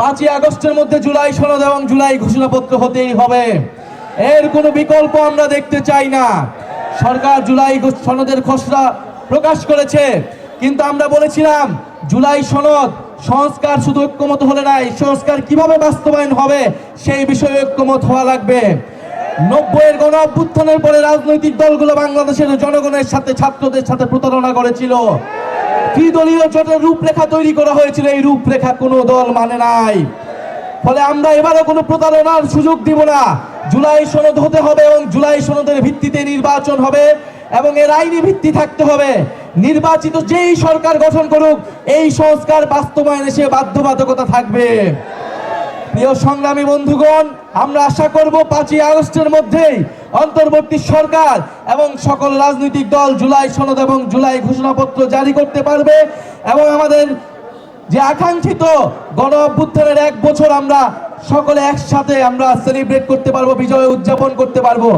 5ই আগস্টের মধ্যে জুলাই সনদ এবং জুলাই ঘোষণাপত্র হতেই হবে। এর কোনো বিকল্প আমরা দেখতে চাই না। সরকার জুলাই সনদের খসড়া প্রকাশ করেছে, কিন্তু আমরা বলেছিলাম জুলাই সনদ সংস্কার শুধু ঐক্যমত হলে না, এই সংস্কার কিভাবে বাস্তবায়ন হবে সেই বিষয়ে ঐক্যমত হওয়া লাগবে। 90-এর গণ অভ্যুত্থানের পরে রাজনৈতিক দলগুলো বাংলাদেশের জনগণের সাথে, ছাত্রদের সাথে প্রতারণা করেছিল। ত্রিদলীয় জোটের রূপরেখা তৈরি করা হয়েছিল, এই রূপরেখা কোনো দল মানে নাই। ফলে আমরা এবারও কোনো প্রতারণার সুযোগ দিব না। জুলাই সনদ হতে হবে এবং জুলাই সনদের ভিত্তিতে নির্বাচন হবে এবং এর আইনি ভিত্তি থাকতে হবে। নির্বাচিত যেই সরকার গঠন করুক, এই সংস্কার বাস্তবায়নে সে বাধ্যবাধকতা থাকবে। প্রিয় সংগ্রামী বন্ধুগণ, আমরা আশা করব 5ই আগস্টের মধ্যেই অন্তর্বর্তী সরকার এবং সকল রাজনৈতিক দল জুলাই সনদ এবং জুলাই ঘোষণাপত্র জারি করতে পারবে এবং আমাদের যে আকাঙ্ক্ষিত গণ অভ্যুত্থানের 1 বছর আমরা সকলে একসাথে আমরা সেলিব্রেট করতে পারবো, বিজয় উদযাপন করতে পারবো।